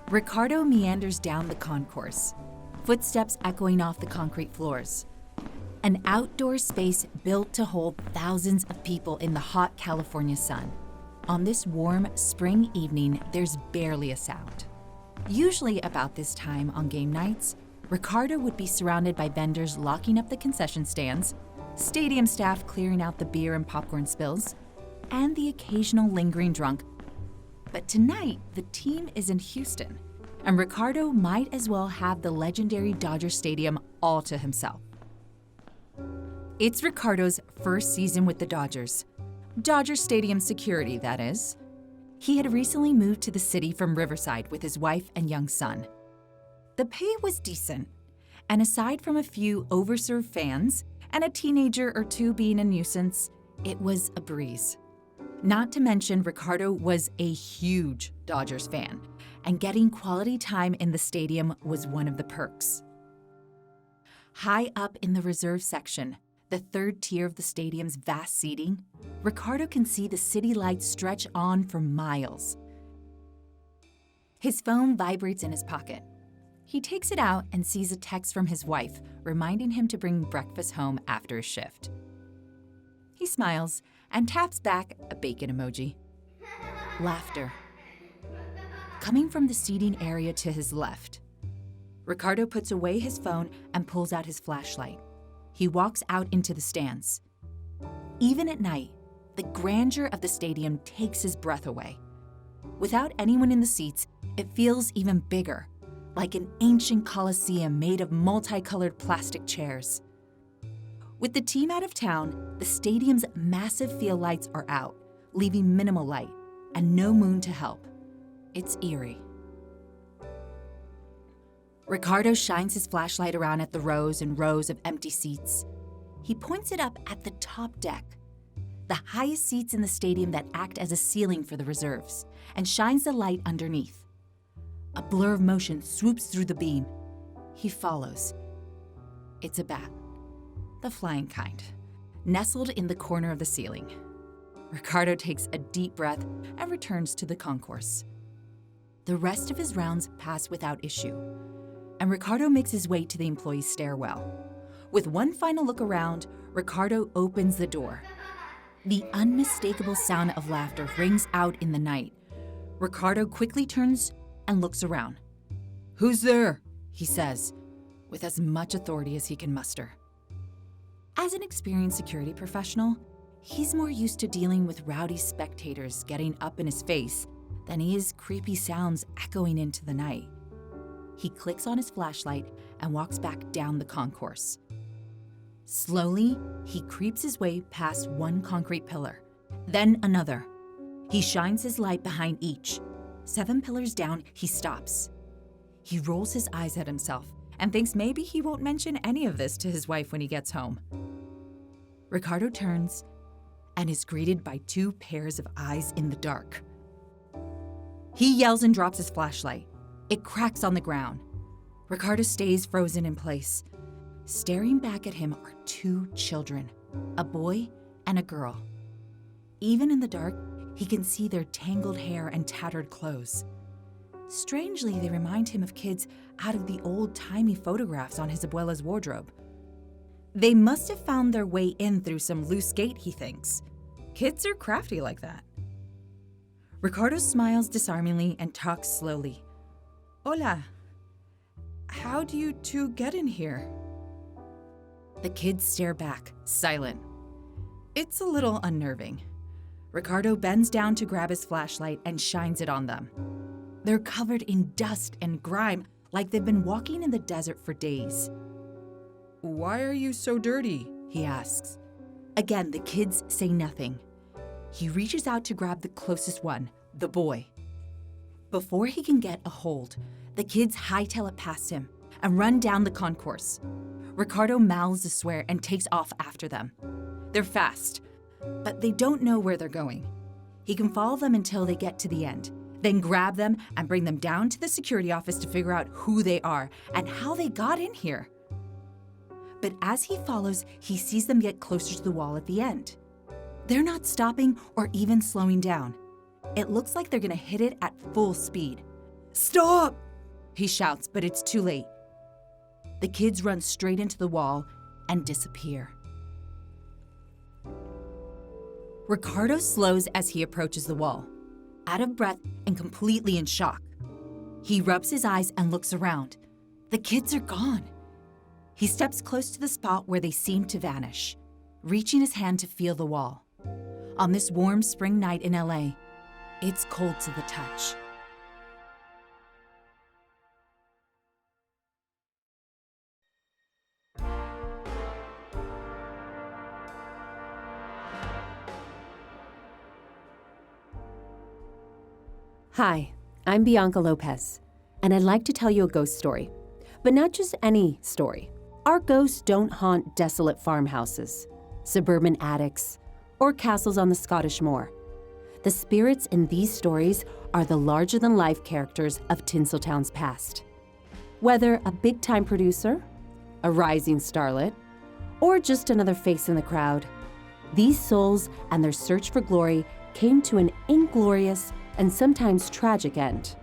Ricardo meanders down the concourse, footsteps echoing off the concrete floors. An outdoor space built to hold thousands of people in the hot California sun. On this warm spring evening, there's barely a sound. Usually about this time on game nights, Ricardo would be surrounded by vendors locking up the concession stands, stadium staff clearing out the beer and popcorn spills, and the occasional lingering drunk. But tonight, the team is in Houston, and Ricardo might as well have the legendary Dodger Stadium all to himself. It's Ricardo's first season with the Dodgers. Dodger Stadium security, that is. He had recently moved to the city from Riverside with his wife and young son. The pay was decent, and aside from a few overserved fans and a teenager or two being a nuisance, it was a breeze. Not to mention, Ricardo was a huge Dodgers fan, and getting quality time in the stadium was one of the perks. High up in the reserve section, the third tier of the stadium's vast seating, Ricardo can see the city lights stretch on for miles. His phone vibrates in his pocket. He takes it out and sees a text from his wife reminding him to bring breakfast home after his shift. He smiles and taps back a bacon emoji. Laughter. Coming from the seating area to his left. Ricardo puts away his phone and pulls out his flashlight. He walks out into the stands. Even at night, the grandeur of the stadium takes his breath away. Without anyone in the seats, it feels even bigger, like an ancient coliseum made of multicolored plastic chairs. With the team out of town, the stadium's massive field lights are out, leaving minimal light and no moon to help. It's eerie. Ricardo shines his flashlight around at the rows and rows of empty seats. He points it up at the top deck, the highest seats in the stadium that act as a ceiling for the reserves, and shines the light underneath. A blur of motion swoops through the beam. He follows. It's a bat, the flying kind, nestled in the corner of the ceiling. Ricardo takes a deep breath and returns to the concourse. The rest of his rounds pass without issue, and Ricardo makes his way to the employee's stairwell. With one final look around, Ricardo opens the door. The unmistakable sound of laughter rings out in the night. Ricardo quickly turns and looks around. "Who's there?" he says, with as much authority as he can muster. As an experienced security professional, he's more used to dealing with rowdy spectators getting up in his face than he is creepy sounds echoing into the night. He clicks on his flashlight and walks back down the concourse. Slowly, he creeps his way past one concrete pillar, then another. He shines his light behind each. 7 pillars down, he stops. He rolls his eyes at himself and thinks maybe he won't mention any of this to his wife when he gets home. Ricardo turns and is greeted by 2 pairs of eyes in the dark. He yells and drops his flashlight. It cracks on the ground. Ricardo stays frozen in place. Staring back at him are 2 children, a boy and a girl. Even in the dark, he can see their tangled hair and tattered clothes. Strangely, they remind him of kids out of the old-timey photographs on his abuela's wardrobe. They must have found their way in through some loose gate, he thinks. Kids are crafty like that. Ricardo smiles disarmingly and talks slowly. "Hola. How do you 2 get in here?" The kids stare back, silent. It's a little unnerving. Ricardo bends down to grab his flashlight and shines it on them. They're covered in dust and grime, like they've been walking in the desert for days. "Why are you so dirty?" he asks. Again, the kids say nothing. He reaches out to grab the closest one, the boy. Before he can get a hold, the kids hightail it past him and run down the concourse. Ricardo mouths a swear and takes off after them. They're fast, but they don't know where they're going. He can follow them until they get to the end, then grab them and bring them down to the security office to figure out who they are and how they got in here. But as he follows, he sees them get closer to the wall at the end. They're not stopping or even slowing down. It looks like they're gonna hit it at full speed. "Stop!" he shouts, but it's too late. The kids run straight into the wall and disappear. Ricardo slows as he approaches the wall, out of breath and completely in shock. He rubs his eyes and looks around. The kids are gone. He steps close to the spot where they seem to vanish, reaching his hand to feel the wall. On this warm spring night in LA, it's cold to the touch. Hi, I'm Bianca Lopez, and I'd like to tell you a ghost story. But not just any story. Our ghosts don't haunt desolate farmhouses, suburban attics, or castles on the Scottish moor. The spirits in these stories are the larger-than-life characters of Tinseltown's past. Whether a big-time producer, a rising starlet, or just another face in the crowd, these souls and their search for glory came to an inglorious and sometimes tragic end.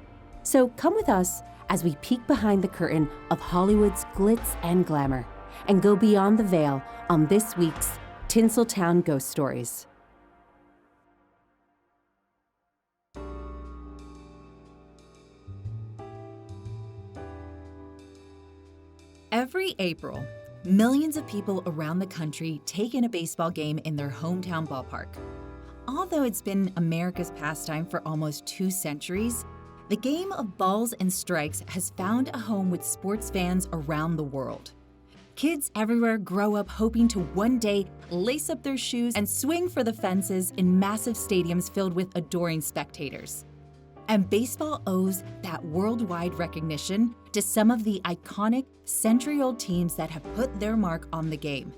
So come with us as we peek behind the curtain of Hollywood's glitz and glamour and go beyond the veil on this week's Tinseltown Ghost Stories. Every April, millions of people around the country take in a baseball game in their hometown ballpark. Although it's been America's pastime for almost 2 centuries, the game of balls and strikes has found a home with sports fans around the world. Kids everywhere grow up hoping to one day lace up their shoes and swing for the fences in massive stadiums filled with adoring spectators. And baseball owes that worldwide recognition to some of the iconic century-old teams that have put their mark on the game.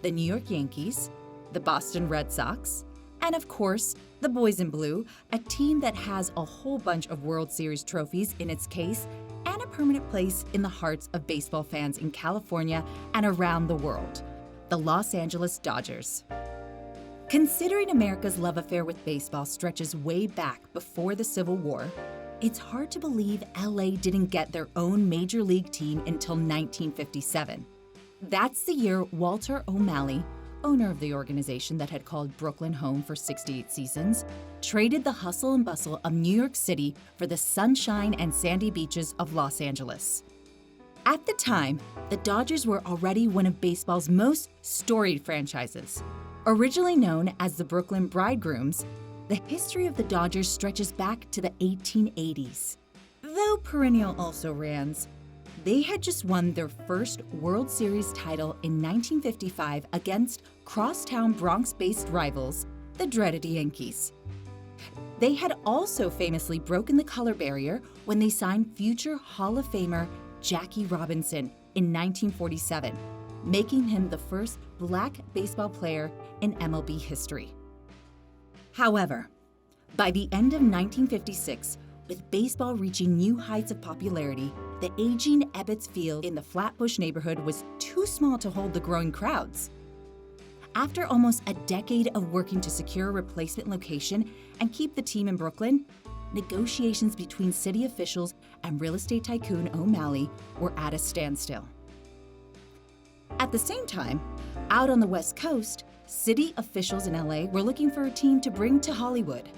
The New York Yankees, the Boston Red Sox, and of course, the Boys in Blue, a team that has a whole bunch of World Series trophies in its case and a permanent place in the hearts of baseball fans in California and around the world, the Los Angeles Dodgers. Considering America's love affair with baseball stretches way back before the Civil War, it's hard to believe LA didn't get their own major league team until 1957. That's the year Walter O'Malley, owner of the organization that had called Brooklyn home for 68 seasons, traded the hustle and bustle of New York City for the sunshine and sandy beaches of Los Angeles. At the time, the Dodgers were already one of baseball's most storied franchises. Originally known as the Brooklyn Bridegrooms, the history of the Dodgers stretches back to the 1880s. Though perennial also-rans, they had just won their first World Series title in 1955 against crosstown Bronx-based rivals, the dreaded Yankees. They had also famously broken the color barrier when they signed future Hall of Famer Jackie Robinson in 1947, making him the first black baseball player in MLB history. However, by the end of 1956, with baseball reaching new heights of popularity, the aging Ebbets Field in the Flatbush neighborhood was too small to hold the growing crowds. After almost a decade of working to secure a replacement location and keep the team in Brooklyn, negotiations between city officials and real estate tycoon O'Malley were at a standstill. At the same time, out on the West Coast, city officials in LA were looking for a team to bring to Hollywood.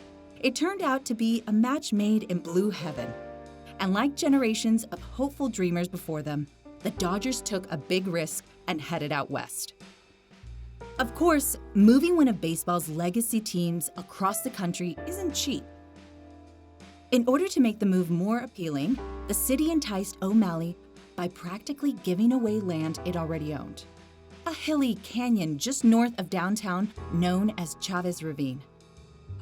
It turned out to be a match made in blue heaven. And like generations of hopeful dreamers before them, the Dodgers took a big risk and headed out west. Of course, moving one of baseball's legacy teams across the country isn't cheap. In order to make the move more appealing, the city enticed O'Malley by practically giving away land it already owned. A hilly canyon just north of downtown known as Chavez Ravine.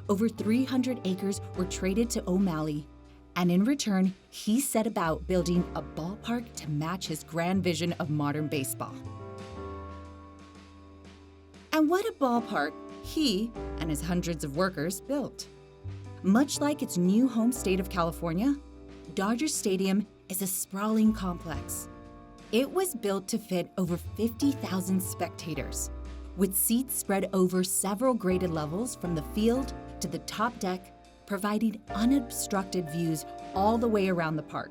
Over 300 acres were traded to O'Malley, and in return, he set about building a ballpark to match his grand vision of modern baseball. And what a ballpark he and his hundreds of workers built. Much like its new home state of California, Dodger Stadium is a sprawling complex. It was built to fit over 50,000 spectators, with seats spread over several graded levels from the field to the top deck, providing unobstructed views all the way around the park.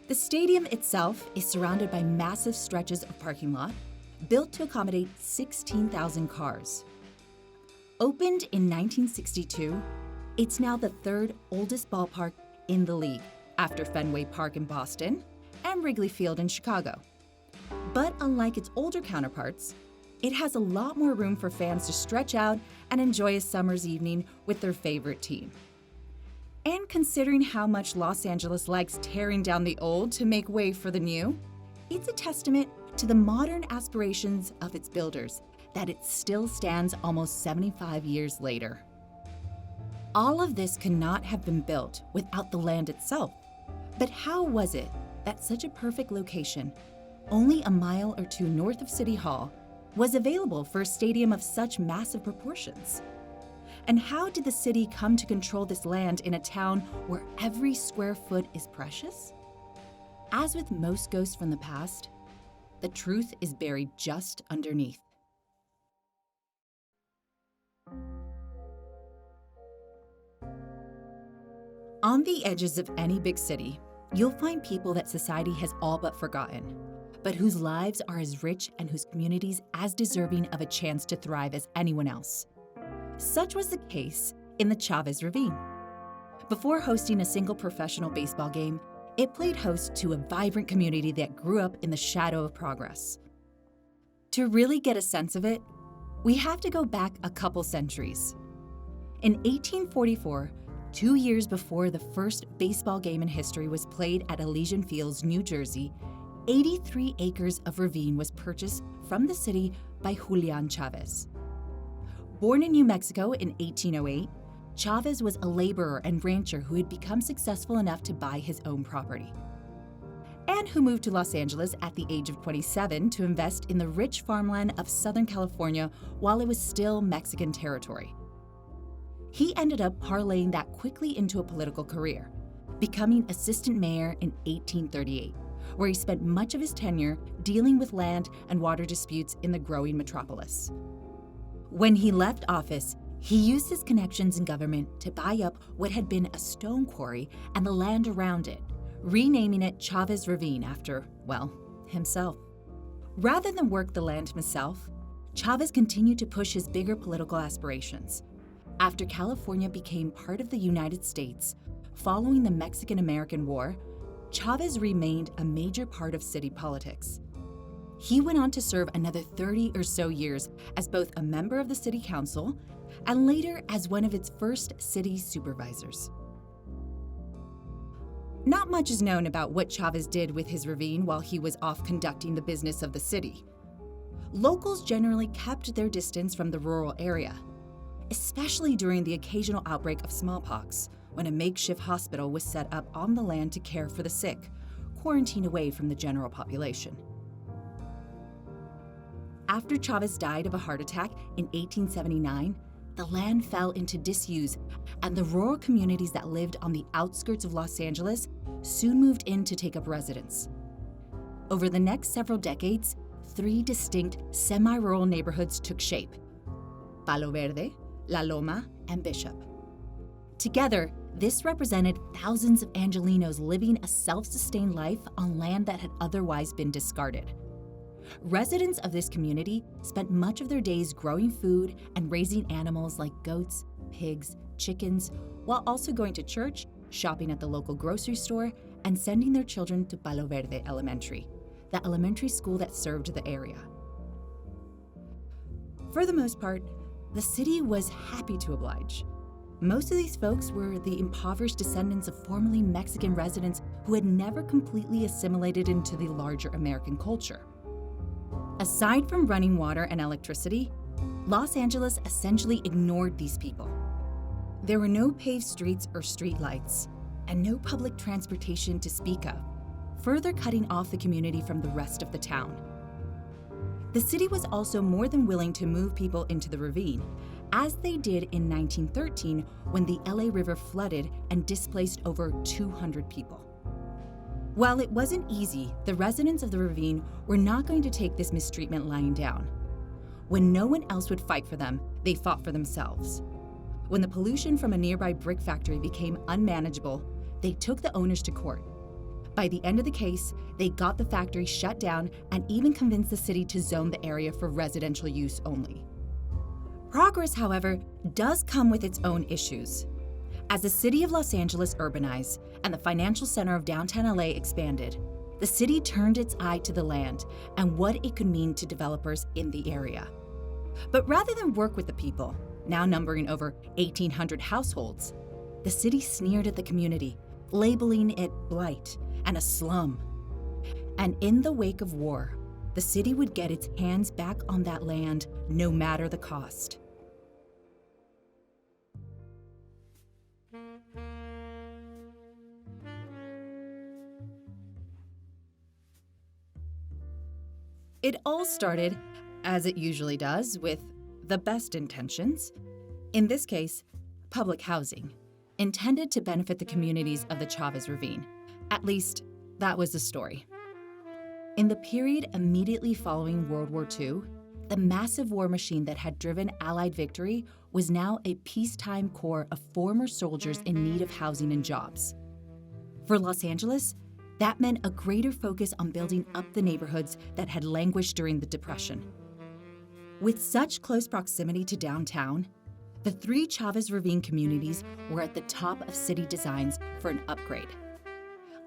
The stadium itself is surrounded by massive stretches of parking lot, built to accommodate 16,000 cars. Opened in 1962, it's now the third oldest ballpark in the league, after Fenway Park in Boston and Wrigley Field in Chicago. But unlike its older counterparts, it has a lot more room for fans to stretch out and enjoy a summer's evening with their favorite team. And considering how much Los Angeles likes tearing down the old to make way for the new, it's a testament to the modern aspirations of its builders that it still stands almost 75 years later. All of this could not have been built without the land itself. But how was it that such a perfect location, only a mile or two north of City Hall, was available for a stadium of such massive proportions? And how did the city come to control this land in a town where every square foot is precious? As with most ghosts from the past, the truth is buried just underneath. On the edges of any big city, you'll find people that society has all but forgotten, but whose lives are as rich and whose communities as deserving of a chance to thrive as anyone else. Such was the case in the Chavez Ravine. Before hosting a single professional baseball game, it played host to a vibrant community that grew up in the shadow of progress. To really get a sense of it, we have to go back a couple centuries. In 1844, 2 years before the first baseball game in history was played at Elysian Fields, New Jersey, 83 acres of ravine was purchased from the city by Julian Chavez. Born in New Mexico in 1808, Chavez was a laborer and rancher who had become successful enough to buy his own property, and who moved to Los Angeles at the age of 27 to invest in the rich farmland of Southern California while it was still Mexican territory. He ended up parlaying that quickly into a political career, becoming assistant mayor in 1838, where he spent much of his tenure dealing with land and water disputes in the growing metropolis. When he left office, he used his connections in government to buy up what had been a stone quarry and the land around it, renaming it Chavez Ravine after, well, himself. Rather than work the land himself, Chavez continued to push his bigger political aspirations. After California became part of the United States, following the Mexican-American War, Chavez remained a major part of city politics. He went on to serve another 30 or so years as both a member of the city council and later as one of its first city supervisors. Not much is known about what Chavez did with his ravine while he was off conducting the business of the city. Locals generally kept their distance from the rural area, especially during the occasional outbreak of smallpox, when a makeshift hospital was set up on the land to care for the sick, quarantined away from the general population. After Chavez died of a heart attack in 1879, the land fell into disuse, and the rural communities that lived on the outskirts of Los Angeles soon moved in to take up residence. Over the next several decades, 3 distinct semi-rural neighborhoods took shape: Palo Verde, La Loma, and Bishop. Together, this represented thousands of Angelenos living a self-sustained life on land that had otherwise been discarded. Residents of this community spent much of their days growing food and raising animals like goats, pigs, chickens, while also going to church, shopping at the local grocery store, and sending their children to Palo Verde Elementary, the elementary school that served the area. For the most part, the city was happy to oblige. Most of these folks were the impoverished descendants of formerly Mexican residents who had never completely assimilated into the larger American culture. Aside from running water and electricity, Los Angeles essentially ignored these people. There were no paved streets or streetlights, and no public transportation to speak of, further cutting off the community from the rest of the town. The city was also more than willing to move people into the ravine, as they did in 1913 when the LA River flooded and displaced over 200 people. While it wasn't easy, the residents of the ravine were not going to take this mistreatment lying down. When no one else would fight for them, they fought for themselves. When the pollution from a nearby brick factory became unmanageable, They took the owners to court. By the end of the case, they got the factory shut down and even convinced the city to zone the area for residential use only. Progress, however, does come with its own issues. As the city of Los Angeles urbanized and the financial center of downtown LA expanded, the city turned its eye to the land and what it could mean to developers in the area. But rather than work with the people, now numbering over 1,800 households, the city sneered at the community, labeling it blight and a slum. And in the wake of war, the city would get its hands back on that land no matter the cost. It all started, as it usually does, with the best intentions. In this case, public housing, intended to benefit the communities of the Chavez Ravine. At least, that was the story. In the period immediately following World War II, the massive war machine that had driven Allied victory was now a peacetime corps of former soldiers in need of housing and jobs. For Los Angeles, that meant a greater focus on building up the neighborhoods that had languished during the Depression. With such close proximity to downtown, the 3 Chavez Ravine communities were at the top of city designs for an upgrade.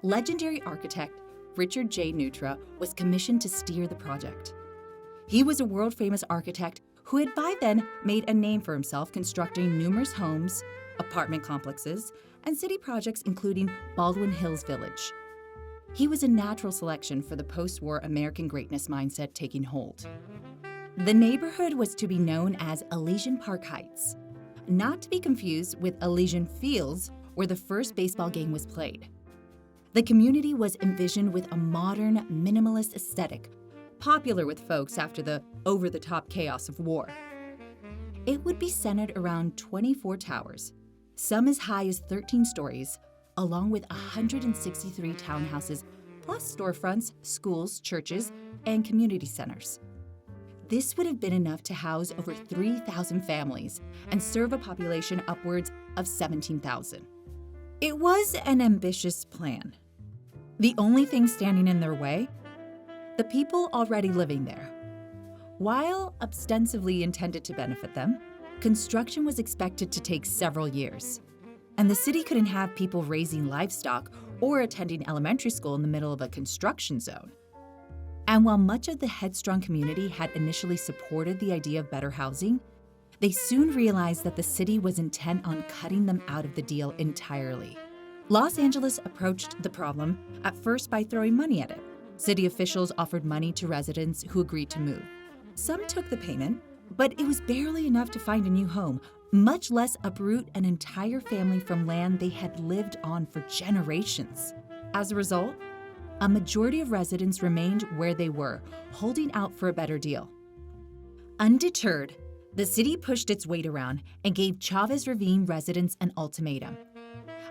Legendary architect Richard J. Neutra was commissioned to steer the project. He was a world-famous architect who had by then made a name for himself constructing numerous homes, apartment complexes, and city projects including Baldwin Hills Village. He was a natural selection for the post-war American greatness mindset taking hold. The neighborhood was to be known as Elysian Park Heights, not to be confused with Elysian Fields, where the first baseball game was played. The community was envisioned with a modern, minimalist aesthetic, popular with folks after the over-the-top chaos of war. It would be centered around 24 towers, some as high as 13 stories, along with 163 townhouses, plus storefronts, schools, churches, and community centers. This would have been enough to house over 3,000 families and serve a population upwards of 17,000. It was an ambitious plan. The only thing standing in their way? The people already living there. While ostensibly intended to benefit them, construction was expected to take several years. And the city couldn't have people raising livestock or attending elementary school in the middle of a construction zone. And while much of the headstrong community had initially supported the idea of better housing, they soon realized that the city was intent on cutting them out of the deal entirely. Los Angeles approached the problem at first by throwing money at it. City officials offered money to residents who agreed to move. Some took the payment, but it was barely enough to find a new home, much less uproot an entire family from land they had lived on for generations. As a result, a majority of residents remained where they were, holding out for a better deal. Undeterred, the city pushed its weight around and gave Chavez Ravine residents an ultimatum.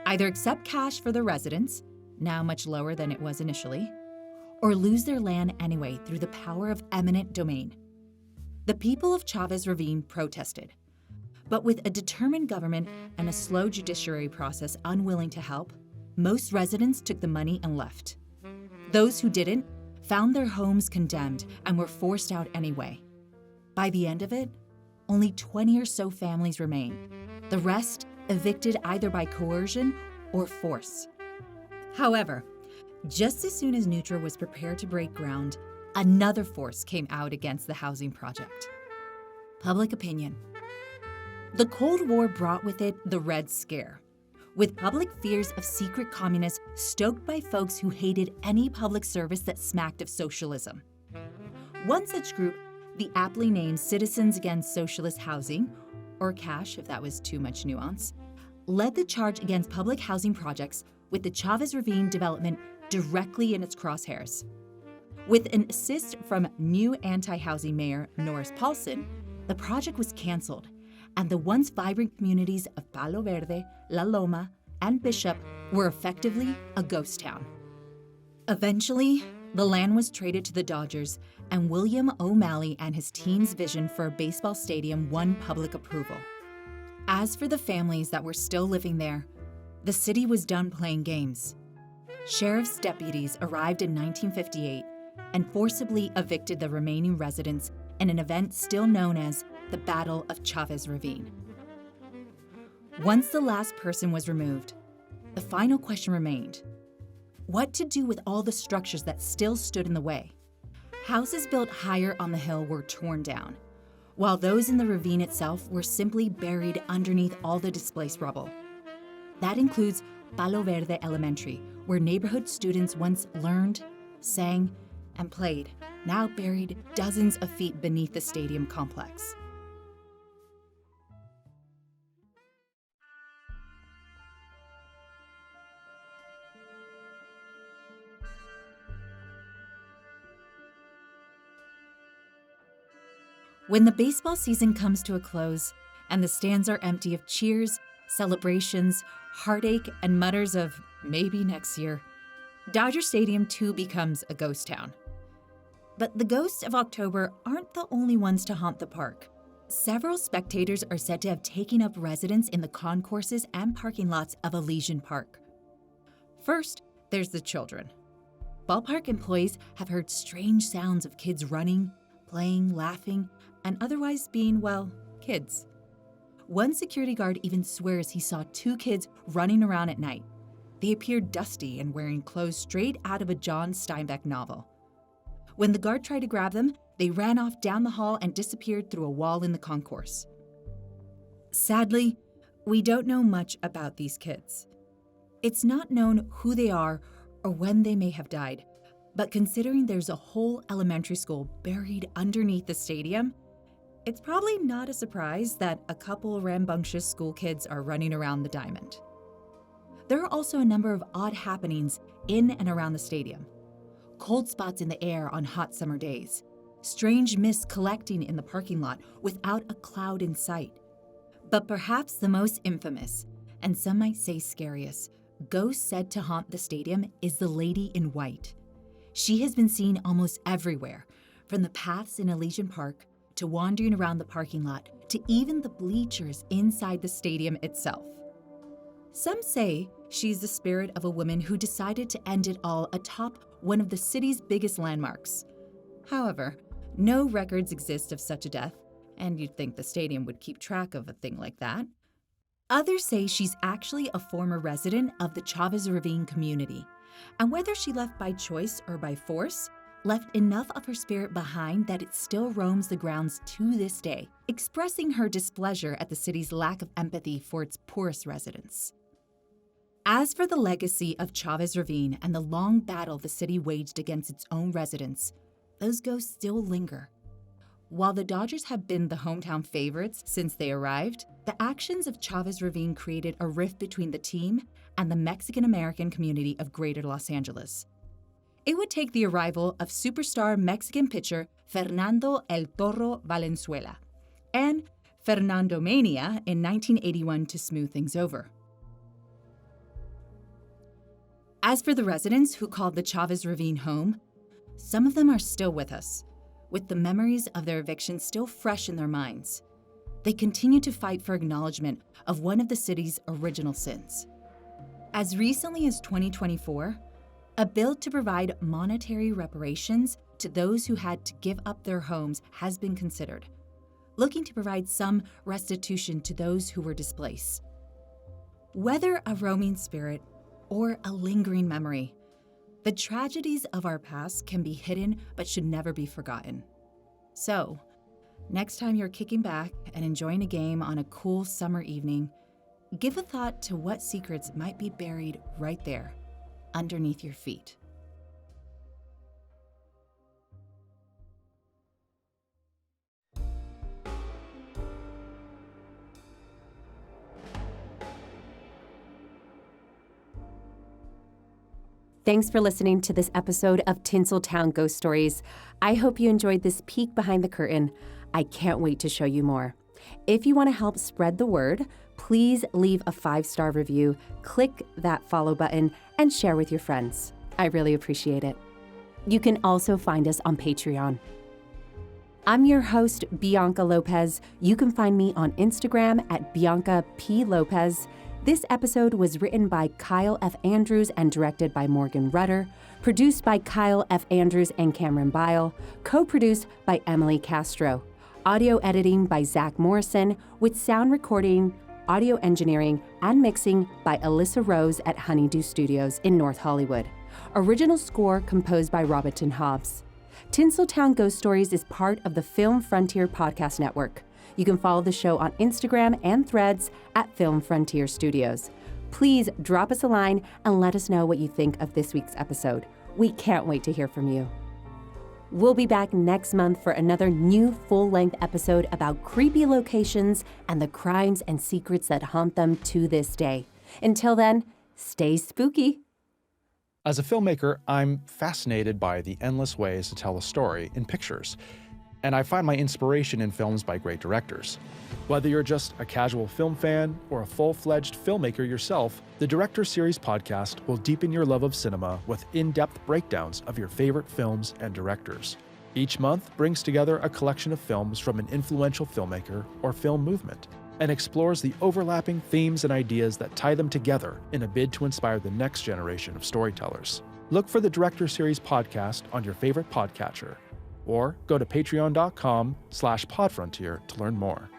Either accept cash for the residents, now much lower than it was initially, or lose their land anyway through the power of eminent domain. The people of Chavez Ravine protested, but with a determined government and a slow judiciary process unwilling to help, most residents took the money and left. Those who didn't found their homes condemned and were forced out anyway. By the end of it, only 20 or so families remained. The rest evicted either by coercion or force. However, just as soon as Neutra was prepared to break ground, another force came out against the housing project: public opinion. The Cold War brought with it the Red Scare, with public fears of secret communists stoked by folks who hated any public service that smacked of socialism. One such group, the aptly named Citizens Against Socialist Housing, or CASH if that was too much nuance, led the charge against public housing projects with the Chavez Ravine development directly in its crosshairs. With an assist from new anti-housing mayor Norris Paulson, the project was canceled, and the once vibrant communities of Palo Verde, La Loma, and Bishop were effectively a ghost town. Eventually, the land was traded to the Dodgers, and William O'Malley and his team's vision for a baseball stadium won public approval. As for the families that were still living there, The city was done playing games. Sheriff's deputies arrived in 1958 and forcibly evicted the remaining residents in an event still known as the Battle of Chavez Ravine. Once the last person was removed, the final question remained: what to do with all the structures that still stood in the way? Houses built higher on the hill were torn down, while those in the ravine itself were simply buried underneath all the displaced rubble. That includes Palo Verde Elementary, where neighborhood students once learned, sang, and played, now buried dozens of feet beneath the stadium complex. When the baseball season comes to a close and the stands are empty of cheers, celebrations, heartache, and mutters of maybe next year, Dodger Stadium too becomes a ghost town. But the ghosts of October aren't the only ones to haunt the park. Several spectators are said to have taken up residence in the concourses and parking lots of Elysian Park. First, there's the children. Ballpark employees have heard strange sounds of kids running, playing, laughing, and otherwise being, well, kids. One security guard even swears he saw two kids running around at night. They appeared dusty and wearing clothes straight out of a John Steinbeck novel. When the guard tried to grab them, they ran off down the hall and disappeared through a wall in the concourse. Sadly, we don't know much about these kids. It's not known who they are or when they may have died, but considering there's a whole elementary school buried underneath the stadium, it's probably not a surprise that a couple rambunctious school kids are running around the diamond. There are also a number of odd happenings in and around the stadium. Cold spots in the air on hot summer days, strange mists collecting in the parking lot without a cloud in sight. But perhaps the most infamous, and some might say scariest, ghost said to haunt the stadium is the Lady in White. She has been seen almost everywhere, from the paths in Elysian Park to wandering around the parking lot to even the bleachers inside the stadium itself. Some say she's the spirit of a woman who decided to end it all atop one of the city's biggest landmarks. However, no records exist of such a death, and you'd think the stadium would keep track of a thing like that. Others say she's actually a former resident of the Chavez Ravine community, and whether she left by choice or by force, left enough of her spirit behind that it still roams the grounds to this day, expressing her displeasure at the city's lack of empathy for its poorest residents. As for the legacy of Chavez Ravine and the long battle the city waged against its own residents, those ghosts still linger. While the Dodgers have been the hometown favorites since they arrived, the actions of Chavez Ravine created a rift between the team and the Mexican-American community of Greater Los Angeles. It would take the arrival of superstar Mexican pitcher Fernando El Toro Valenzuela and Fernando Mania in 1981 to smooth things over. As for the residents who called the Chavez Ravine home, some of them are still with us, with the memories of their eviction still fresh in their minds. They continue to fight for acknowledgement of one of the city's original sins. As recently as 2024, a bill to provide monetary reparations to those who had to give up their homes has been considered, looking to provide some restitution to those who were displaced. Whether a roaming spirit or a lingering memory, the tragedies of our past can be hidden but should never be forgotten. So, next time you're kicking back and enjoying a game on a cool summer evening, give a thought to what secrets might be buried right there, underneath your feet. Thanks for listening to this episode of Tinseltown Ghost Stories. I hope you enjoyed this peek behind the curtain. I can't wait to show you more. If you want to help spread the word, please leave a 5-star review, click that follow button, and share with your friends. I really appreciate it. You can also find us on Patreon. I'm your host, Bianca Lopez. You can find me on Instagram at Bianca P. Lopez. This episode was written by Kyle F. Andrews and directed by Morgan Rudder, produced by Kyle F. Andrews and Cameron Bile, co-produced by Emily Castro, audio editing by Zach Morrison, with sound recording, audio engineering, and mixing by Alyssa Rose at Honeydew Studios in North Hollywood. Original score composed by Robertson Hobbs. Tinseltown Ghost Stories is part of the Film Frontier Podcast Network. You can follow the show on Instagram and Threads at Film Frontier Studios. Please drop us a line and let us know what you think of this week's episode. We can't wait to hear from you. We'll be back next month for another new full-length episode about creepy locations and the crimes and secrets that haunt them to this day. Until then, stay spooky. As a filmmaker, I'm fascinated by the endless ways to tell a story in pictures, and I find my inspiration in films by great directors. Whether you're just a casual film fan or a full-fledged filmmaker yourself, the Director Series podcast will deepen your love of cinema with in-depth breakdowns of your favorite films and directors. Each month brings together a collection of films from an influential filmmaker or film movement, and explores the overlapping themes and ideas that tie them together in a bid to inspire the next generation of storytellers. Look for the Director Series podcast on your favorite podcatcher, or go to patreon.com/podfrontier to learn more.